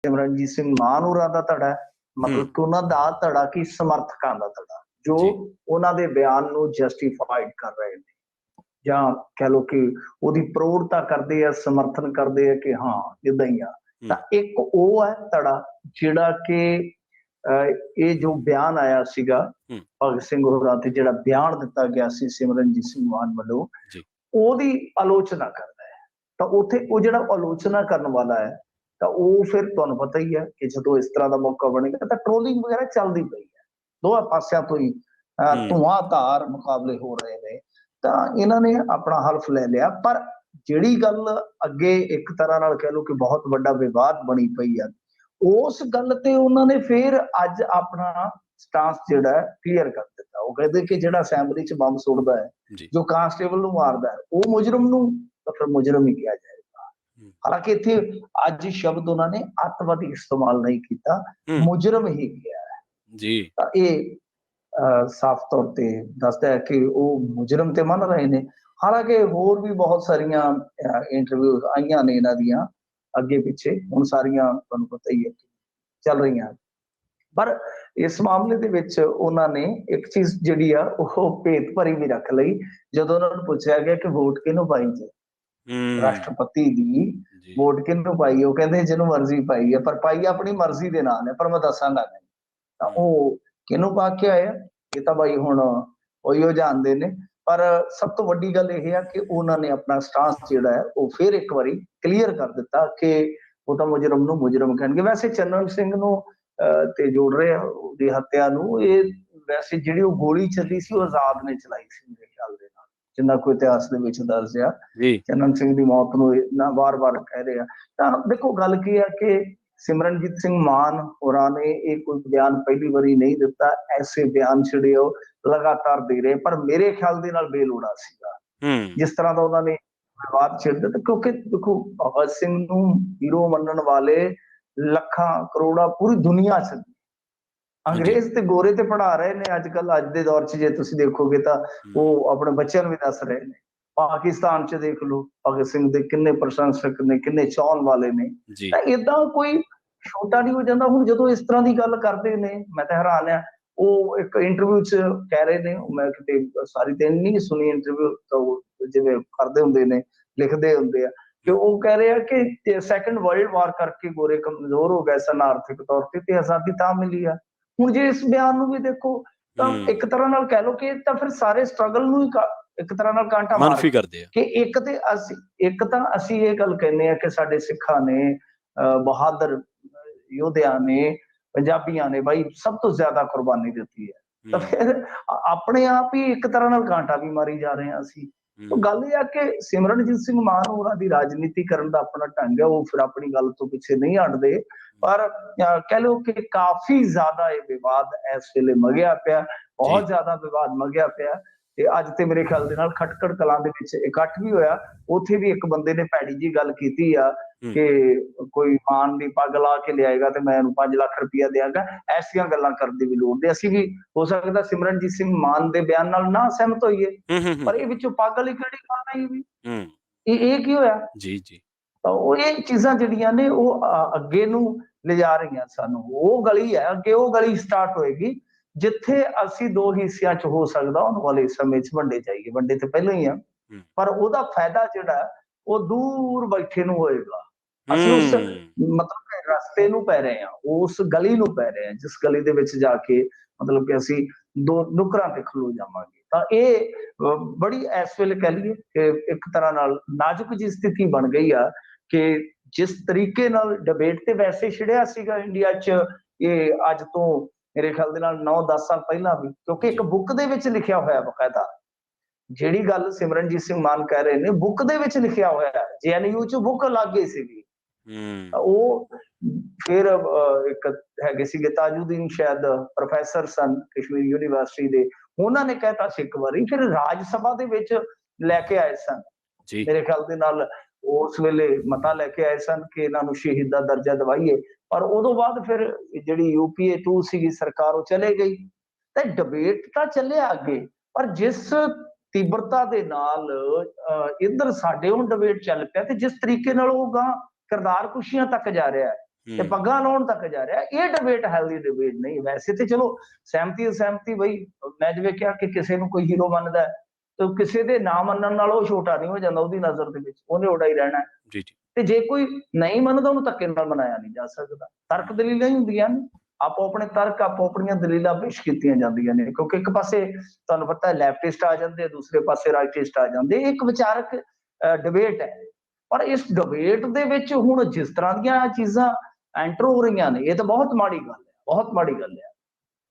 ਸਿਮਰਨਜੀਤ ਸਿੰਘ ਮਾਨ ਹੋਰਾਂ ਦਾ ਧੜਾ ਹੈ, ਮਤਲਬ ਕਿ ਉਹਨਾਂ ਦਾ ਧੜਾ ਕੀ ਸਮਰਥਕਾਂ ਦਾ ਧੜਾ, ਜੋ ਉਹਨਾਂ ਦੇ ਬਿਆਨ ਨੂੰ ਜਸਟੀਫਾਈਡ ਕਰ ਰਹੇ ਨੇ, ਜਾਂ ਕਹਿ ਲਓ ਕਿ ਉਹਦੀ ਪ੍ਰੋੜਤਾ ਕਰਦੇ ਆ, ਸਮਰਥਨ ਕਰਦੇ ਆ ਕਿ ਹਾਂ ਇਦਾਂ ਹੀ ਆ। ਤਾਂ ਇੱਕ ਉਹ ਹੈ ਧੜਾ ਜਿਹੜਾ ਕਿ ਇਹ ਜੋ ਬਿਆਨ ਆਇਆ ਸੀਗਾ ਭਗਤ ਸਿੰਘ ਹੋਰਾਂ ਤੇ, ਜਿਹੜਾ ਬਿਆਨ ਦਿੱਤਾ ਗਿਆ ਸੀ ਸਿਮਰਨਜੀਤ ਸਿੰਘ ਮਾਨ ਵੱਲੋਂ, ਉਹਦੀ ਆਲੋਚਨਾ ਕਰਦਾ ਹੈ। ਤਾਂ ਉੱਥੇ ਉਹ ਜਿਹੜਾ ਆਲੋਚਨਾ ਕਰਨ ਵਾਲਾ ਹੈ, ਤਾਂ ਉਹ ਫਿਰ ਤੁਹਾਨੂੰ ਪਤਾ ਹੀ ਹੈ ਕਿ ਜਦੋਂ ਇਸ ਤਰ੍ਹਾਂ ਦਾ ਮੌਕਾ ਬਣੇਗਾ ਤਾਂ ਟ੍ਰੋਲਿੰਗ ਵਗੈਰਾ ਚੱਲਦੀ ਪਈ ਹੈ, ਦੋਹਾਂ ਪਾਸਿਆਂ ਤੋਂ ਹੀ ਧੁਆਂਧਾਰ ਮੁਕਾਬਲੇ ਹੋ ਰਹੇ ਨੇ। ਤਾਂ ਇਹਨਾਂ ਨੇ ਆਪਣਾ ਹਲਫ ਲੈ ਲਿਆ, ਪਰ ਜਿਹੜੀ ਗੱਲ ਅੱਗੇ ਇੱਕ ਤਰ੍ਹਾਂ ਨਾਲ ਕਹਿ ਲਓ ਕਿ ਬਹੁਤ ਵੱਡਾ ਵਿਵਾਦ ਬਣੀ ਪਈ ਆ, ਉਸ ਗੱਲ ਤੇ ਉਹਨਾਂ ਨੇ ਫਿਰ ਅੱਜ ਆਪਣਾ ਸਟਾਂਸ ਜਿਹੜਾ ਕਲੀਅਰ ਕਰ ਦਿੱਤਾ। ਉਹ ਕਹਿੰਦੇ ਕਿ ਜਿਹੜਾ ਅਸੈਂਬਲੀ 'ਚ ਬੰਬ ਸੁੱਟਦਾ ਹੈ, ਜੋ ਕਾਂਸਟੇਬਲ ਨੂੰ ਮਾਰਦਾ ਹੈ, ਉਹ ਮੁਜਰਮ ਨੂੰ ਤਾਂ ਫਿਰ ਮੁਜਰਮ ਹੀ ਕਿਹਾ ਜਾਏਗਾ। ਹਾਲਾਂਕਿ ਇੱਥੇ ਅੱਜ ਸ਼ਬਦ ਉਹਨਾਂ ਨੇ ਅੱਤਵਾਦੀ ਇਸਤੇਮਾਲ ਨਹੀਂ ਕੀਤਾ, ਮੁਜਰਮ ਹੀ ਕਿਹਾ ਹੈ ਜੀ। ਤਾਂ ਇਹ ਸਾਫ਼ ਤੌਰ ਤੇ ਦੱਸਦਾ ਹੈ ਕਿ ਉਹ ਮੁਜਰਮ ਤੇ ਮੰਨ ਰਹੇ ਨੇ। ਹਾਲਾਂਕਿ ਹੋਰ ਵੀ ਬਹੁਤ ਸਾਰੀਆਂ ਇੰਟਰਵਿਊ ਆਈਆਂ ਨੇ ਇਹਨਾਂ ਦੀਆਂ ਅੱਗੇ ਪਿੱਛੇ, ਹੁਣ ਸਾਰੀਆਂ ਤੁਹਾਨੂੰ ਪਤਾ ਹੀ ਹੈ ਚੱਲ ਰਹੀਆਂ। ਪਰ ਇਸ ਮਾਮਲੇ ਦੇ ਵਿੱਚ ਉਹਨਾਂ ਨੇ ਇੱਕ ਚੀਜ਼ ਜਿਹੜੀ ਆ ਉਹ ਭੇਤ ਭਰੀ ਵੀ ਰੱਖ ਲਈ। ਜਦੋਂ ਉਹਨਾਂ ਨੂੰ ਪੁੱਛਿਆ ਗਿਆ ਕਿ ਵੋਟ ਕਿਹਨੂੰ ਪਾਈ ਜੇ, ਰਾਸ਼ਟਰਪਤੀ ਦੀ ਵੋਟ ਕਿਹਨੂੰ ਪਾਈ, ਉਹ ਕਹਿੰਦੇ ਜਿਹਨੂੰ ਮਰਜ਼ੀ ਪਾਈ ਹੈ, ਪਰ ਪਾਈ ਆਪਣੀ ਮਰਜ਼ੀ ਦੇ ਨਾਲ ਹੈ, ਪਰ ਮੈਂ ਦੱਸਾਂਗਾ ਨਹੀਂ। ਤਾਂ ਉਹ ਕਿਹਨੂੰ ਪਾ ਕੇ ਆਇਆ, ਇਹ ਤਾਂ ਬਾਈ ਹੁਣ ਉਹੀਓ ਜਾਣਦੇ ਨੇ। ਪਰ ਸਭ ਤੋਂ ਵੱਡੀ ਗੱਲ ਇਹ ਆ ਕਿ ਉਹਨਾਂ ਨੇ ਆਪਣਾ ਸਟਾਂਸ ਜਿਹੜਾ ਹੈ ਉਹ ਫਿਰ ਇੱਕ ਵਾਰੀ ਕਲੀਅਰ ਕਰ ਦਿੱਤਾ ਕਿ ਉਹ ਤਾਂ ਮੁਜਰਮ ਨੂੰ ਮੁਜਰਮ ਕਹਿਣਗੇ। ਵੈਸੇ ਚੰਨਨ ਸਿੰਘ ਨੂੰ ਤੇ ਜੋੜ ਰਹੇ ਆ ਉਹਦੀ ਹੱਤਿਆ ਨੂੰ, ਇਹ ਵੈਸੇ ਜਿਹੜੀ ਉਹ ਗੋਲੀ ਚੱਲੀ ਸੀ ਉਹ ਆਜ਼ਾਦ ਨੇ ਚਲਾਈ ਸੀ ਮੇਰੇ ਖਿਆਲ ਦੇ ਨਾਲ, ਜਿੰਨਾ ਕੋਈ ਇਤਿਹਾਸ ਦੇ ਵਿੱਚ ਦੱਸਿਆ। ਚੰਨਨ ਸਿੰਘ ਦੀ ਮੌਤ ਨੂੰ ਨਾ ਵਾਰ-ਵਾਰ ਕਹਿ ਰਹੇ ਆ। ਤਾਂ ਦੇਖੋ ਗੱਲ ਕੀ ਆ ਕਿ ਸਿਮਰਨਜੀਤ ਸਿੰਘ ਮਾਨ ਹੋਰਾਂ ਨੇ ਇਹ ਕੋਈ ਬਿਆਨ ਪਹਿਲੀ ਵਾਰੀ ਨਹੀਂ ਦਿੱਤਾ, ਐਸੇ ਬਿਆਨ ਜਿਹੜੇ ਉਹ ਲਗਾਤਾਰ ਦੇ ਰਹੇ, ਪਰ ਮੇਰੇ ਖਿਆਲ ਦੇ ਨਾਲ ਬੇਲੋੜਾ ਸੀਗਾ ਜਿਸ ਤਰ੍ਹਾਂ ਦਾ ਉਹਨਾਂ ਨੇ ਵਿਵਾਦ ਛੇੜ ਦਿੱਤਾ। ਕਿਉਂਕਿ ਦੇਖੋ ਭਗਤ ਸਿੰਘ ਨੂੰ ਹੀਰੋ ਮੰਨਣ ਵਾਲੇ ਲੱਖਾਂ ਕਰੋੜਾਂ ਪੂਰੀ ਦੁਨੀਆ 'ਚ, ਅੰਗਰੇਜ਼ ਤੇ ਗੋਰੇ ਤੇ ਪੜ੍ਹਾ ਰਹੇ ਨੇ ਅੱਜ ਕੱਲ, ਅੱਜ ਦੇ ਦੌਰ 'ਚ ਜੇ ਤੁਸੀਂ ਦੇਖੋਗੇ ਤਾਂ ਉਹ ਆਪਣੇ ਬੱਚਿਆਂ ਨੂੰ ਵੀ ਦੱਸ ਰਹੇ ਨੇ। ਪਾਕਿਸਤਾਨ 'ਚ ਦੇਖ ਲਓ ਭਗਤ ਸਿੰਘ ਦੇ ਕਿੰਨੇ ਪ੍ਰਸ਼ੰਸਕ ਨੇ, ਕਿੰਨੇ ਚਾਹਣ ਵਾਲੇ ਨੇ। ਤਾਂ ਏਦਾਂ ਕੋਈ ਛੋਟਾ ਨਹੀਂ ਹੋ ਜਾਂਦਾ। ਹੁਣ ਜਦੋਂ ਇਸ ਤਰ੍ਹਾਂ ਦੀ ਗੱਲ ਕਰਦੇ ਨੇ, ਮੈਂ ਤਾਂ ਹੈਰਾਨ ਆ। ਉਹ ਇੱਕ ਇੰਟਰਵਿਊ 'ਚ ਕਹਿ ਰਹੇ ਨੇ, ਮੈਂ ਕਿਤੇ ਸਾਰੀ ਤੇ ਨਹੀਂ ਸੁਣੀ ਇੰਟਰਵਿਊ, ਤਾਂ ਜਿਵੇਂ ਕਰਦੇ ਹੁੰਦੇ ਨੇ ਲਿਖਦੇ ਹੁੰਦੇ ਆ, ਕਿ ਉਹ ਕਹਿ ਰਹੇ ਆ ਕਿ ਸੈਕੰਡ ਵਰਲਡ ਵਾਰ ਕਰਕੇ ਗੋਰੇ ਕਮਜ਼ੋਰ ਹੋ ਗਏ ਸਨ ਆਰਥਿਕ ਤੌਰ ਤੇ ਆਜ਼ਾਦੀ ਤਾਂ ਮਿਲੀ ਆ। ਹੁਣ ਜੇ ਇਸ ਬਿਆਨ ਨੂੰ ਵੀ ਦੇਖੋ ਤਾਂ ਇੱਕ ਤਰ੍ਹਾਂ ਨਾਲ ਕਹਿ ਲਓ ਕਿ ਤਾਂ ਫਿਰ ਸਾਰੇ ਸਟਰਗਲ ਨੂੰ ਹੀ ਇੱਕ ਤਰ੍ਹਾਂ ਨਾਲ ਕਾਂਟਾ ਮਾਰ ਕਰਦੇ ਆ ਕਿ ਇੱਕ ਤਾਂ ਅਸੀਂ ਇਹ ਗੱਲ ਕਹਿੰਦੇ ਆ ਕਿ ਸਾਡੇ ਸਿੱਖਾਂ ਨੇ, ਬਹਾਦਰ ਯੋਧਿਆਂ ਨੇ, ਪੰਜਾਬੀਆਂ ਨੇ ਬਾਈ ਸਭ ਤੋਂ ਜ਼ਿਆਦਾ ਕੁਰਬਾਨੀ ਦਿੱਤੀ ਹੈ। ਤਾਂ ਫਿਰ ਆਪਣੇ ਆਪ ਹੀ ਇੱਕ ਤਰ੍ਹਾਂ ਨਾਲ ਕਾਂਟਾ ਵੀ ਮਾਰੀ ਜਾ ਰਹੇ ਹਾਂ ਅਸੀਂ। ਗੱਲ ਇਹ ਆ ਕਿ ਸਿਮਰਨਜੀਤ ਸਿੰਘ ਮਾਨ ਹੋਰਾਂ ਦੀ ਰਾਜਨੀਤੀ ਕਰਨ ਦਾ ਆਪਣਾ ਢੰਗ ਹੈ, ਉਹ ਫਿਰ ਆਪਣੀ ਗੱਲ ਤੋਂ ਪਿੱਛੇ ਨਹੀਂ ਹਟਦੇ। ਪਰ ਕਹਿ ਲਓ ਕਿ ਕਾਫੀ ਜ਼ਿਆਦਾ ਇਹ ਵਿਵਾਦ ਇਸ ਵੇਲੇ ਮਗਿਆ ਪਿਆ, ਬਹੁਤ ਜ਼ਿਆਦਾ ਵਿਵਾਦ ਮਗਿਆ ਪਿਆ। ਤੇ ਅੱਜ ਤੇ ਮੇਰੇ ਖਿਆਲ ਦੇ ਨਾਲ ਖਟਕੜ ਕਲਾਂ ਦੇ ਵਿੱਚ ਇਕੱਠ ਵੀ ਹੋਇਆ, ਉੱਥੇ ਵੀ ਇੱਕ ਬੰਦੇ ਨੇ ਭੈੜੀ ਜੀ ਗੱਲ ਕੀਤੀ ਆ ਕਿ ਕੋਈ ਮਾਨ ਦੀ ਪੱਗ ਲਾ ਕੇ ਲਿਆਏਗਾ ਤੇ ਮੈਂ ਇਹਨੂੰ 5 ਲੱਖ ਰੁਪਇਆ ਦਿਆਂਗਾ। ਐਸੀਆਂ ਗੱਲਾਂ ਕਰਨ ਦੀ ਵੀ ਲੋੜ ਨਹੀਂ। ਅਸੀਂ ਵੀ ਹੋ ਸਕਦਾ ਸਿਮਰਨਜੀਤ ਸਿੰਘ ਮਾਨ ਦੇ ਬਿਆਨ ਨਾਲ ਨਾ ਸਹਿਮਤ ਹੋਈਏ, ਪਰ ਇਹ ਵਿੱਚੋਂ ਪੱਗ ਵਾਲੀ ਕਿਹੜੀ ਗੱਲ ਆਈ ਵੀ, ਇਹ ਕੀ ਹੋਇਆ ਜੀ ਜੀ। ਤਾਂ ਉਹ ਇਹ ਚੀਜ਼ਾਂ ਜਿਹੜੀਆਂ ਨੇ ਉਹ ਅੱਗੇ ਨੂੰ ਲਿਜਾ ਰਹੀਆਂ ਸਾਨੂੰ। ਉਹ ਗਲੀ ਹੈ ਅੱਗੇ, ਉਹ ਗਲੀ ਸਟਾਰਟ ਹੋਏਗੀ ਜਿੱਥੇ ਅਸੀਂ ਦੋ ਹਿੱਸਿਆਂ 'ਚ ਹੋ ਸਕਦਾ ਆਉਣ ਵਾਲੇ ਸਮੇਂ 'ਚ ਵੰਡੇ ਜਾਈਏ। ਵੰਡੇ ਤੇ ਪਹਿਲਾਂ ਹੀ ਆ, ਪਰ ਉਹਦਾ ਫਾਇਦਾ ਜਿਹੜਾ ਉਹ ਦੂਰ ਬੈਠੇ ਨੂੰ ਹੋਏਗਾ। ਅਸੀਂ ਉਸ ਮਤਲਬ ਰਸਤੇ ਨੂੰ ਪੈ ਰਹੇ ਹਾਂ, ਉਸ ਗਲੀ ਨੂੰ ਪੈ ਰਹੇ ਹਾਂ ਜਿਸ ਗਲੀ ਦੇ ਵਿੱਚ ਜਾ ਕੇ ਮਤਲਬ ਕਿ ਅਸੀਂ ਦੋ ਨੁਕਰਾਂ ਤੇ ਖਲੋ ਜਾਵਾਂਗੇ। ਤਾਂ ਇਹ ਬੜੀ ਇਸ ਵੇਲੇ ਕਹਿ ਲਈਏ ਕਿ ਇੱਕ ਤਰ੍ਹਾਂ ਨਾਲ ਨਾਜ਼ੁਕ ਜਿਹੀ ਸਥਿਤੀ ਬਣ ਗਈ ਆ ਕਿ ਜਿਸ ਤਰੀਕੇ ਨਾਲ ਡਿਬੇਟ ਤੇ ਵੈਸੇ ਛਿੜਿਆ ਸੀਗਾ ਇੰਡੀਆ 'ਚ, ਇਹ ਅੱਜ ਤੋਂ ਮੇਰੇ ਖਿਆਲ ਦੇ ਨਾਲ 9-10 ਸਾਲ ਪਹਿਲਾਂ ਵੀ, ਕਿਉਂਕਿ ਇੱਕ ਬੁੱਕ ਦੇ ਵਿੱਚ ਲਿਖਿਆ ਹੋਇਆ ਬਕਾਇਦਾ ਜਿਹੜੀ ਗੱਲ ਸਿਮਰਨਜੀਤ ਸਿੰਘ ਮਾਨ ਕਹਿ ਰਹੇ ਨੇ ਬੁੱਕ ਦੇ ਵਿੱਚ ਲਿਖਿਆ ਹੋਇਆ। JNU 'ਚ ਬੁੱਕ ਲੱਗ ਗਈ ਸੀਗੀ। ਉਹ ਫਿਰ ਇੱਕ ਹੈਗੇ ਸੀਗੇ ਤਾਜੁਦੀਨ, ਸ਼ਾਇਦ ਪ੍ਰੋਫੈਸਰ ਸਨ ਕਸ਼ਮੀਰ ਯੂਨੀਵਰਸਿਟੀ ਦੇ, ਉਹਨਾਂ ਨੇ ਕਹਿਤਾ ਸੀ ਇੱਕ ਵਾਰੀ, ਫਿਰ ਰਾਜ ਸਭਾ ਦੇ ਵਿੱਚ ਲੈ ਕੇ ਆਏ ਸਨ ਮੇਰੇ ਖਿਆਲ ਦੇ ਨਾਲ, ਉਸ ਵੇਲੇ ਮਤਾ ਲੈ ਕੇ ਆਏ ਸਨ ਕਿ ਇਹਨਾਂ ਨੂੰ ਸ਼ਹੀਦ ਦਾ ਦਰਜਾ ਦਵਾਈਏ। ਪਰ ਉਦੋਂ ਬਾਅਦ ਫਿਰ ਜਿਹੜੀ UPA 2 ਸੀਗੀ ਸਰਕਾਰ ਉਹ ਚਲੇ ਗਈ। ਤੇ ਡਿਬੇਟ ਤਾਂ ਚੱਲਿਆ ਅੱਗੇ, ਪਰ ਜਿਸ ਤੀਬਰਤਾ ਦੇ ਨਾਲ ਇੱਧਰ ਸਾਡੇ ਹੁਣ ਡਿਬੇਟ ਚੱਲ ਪਿਆ ਤੇ ਜਿਸ ਤਰੀਕੇ ਨਾਲ ਉਹ ਗਾਂ ਕਿਰਦਾਰ ਕੁਸ਼ੀਆਂ ਤੱਕ ਜਾ ਰਿਹਾ ਹੈ, ਤੇ ਪੱਗਾਂ ਲਾਉਣ ਤੱਕ ਜਾ ਰਿਹਾ। ਇਹ ਡਿਬੇਟ ਹੈਲਦੀ ਡਿਬੇਟ ਨਹੀਂ। ਵੈਸੇ ਤੇ ਚਲੋ ਸਹਿਮਤੀ ਬਈ, ਮੈਂ ਜਿਵੇਂ ਕਿਹਾ ਕਿ ਕਿਸੇ ਨੂੰ ਕੋਈ ਹੀਰੋ ਮੰਨਦਾ ਤੇ ਕਿਸੇ ਦੇ ਨਾ ਮੰਨਣ ਨਾਲ ਉਹ ਛੋਟਾ ਨਹੀਂ ਹੋ ਜਾਂਦਾ ਉਹਦੀ ਨਜ਼ਰ ਦੇ ਵਿੱਚ, ਉਹਨੇ ਓਡਾ ਹੀ ਰਹਿਣਾ। ਜੀ ਜੀ। ਤੇ ਜੇ ਕੋਈ ਨਹੀਂ ਮੰਨਦਾ ਉਹਨੂੰ ਧੱਕੇ ਨਾਲ ਮਨਾਇਆ ਨਹੀਂ ਜਾ ਸਕਦਾ। ਤਰਕ ਦਲੀਲਾਂ ਹੀ ਹੁੰਦੀਆਂ ਨੇ, ਆਪੋ ਆਪਣੇ ਤਰਕ, ਆਪੋ ਆਪਣੀਆਂ ਦਲੀਲਾਂ ਪੇਸ਼ ਕੀਤੀਆਂ ਜਾਂਦੀਆਂ ਨੇ, ਕਿਉਂਕਿ ਇੱਕ ਪਾਸੇ ਤੁਹਾਨੂੰ ਪਤਾ ਲੈਫਟਿਸਟ ਆ ਜਾਂਦੇ, ਦੂਸਰੇ ਪਾਸੇ ਰਾਈਟਿਸਟ ਆ ਜਾਂਦੇ। ਇੱਕ ਵਿਚਾਰਕ ਡਿਬੇਟ ਹੈ। ਪਰ ਇਸ ਡਿਬੇਟ ਦੇ ਵਿੱਚ ਹੁਣ ਜਿਸ ਤਰ੍ਹਾਂ ਦੀਆਂ ਚੀਜ਼ਾਂ ਐਂਟਰ ਹੋ ਰਹੀਆਂ ਨੇ, ਇਹ ਤਾਂ ਬਹੁਤ ਮਾੜੀ ਗੱਲ ਹੈ, ਬਹੁਤ ਮਾੜੀ ਗੱਲ ਹੈ।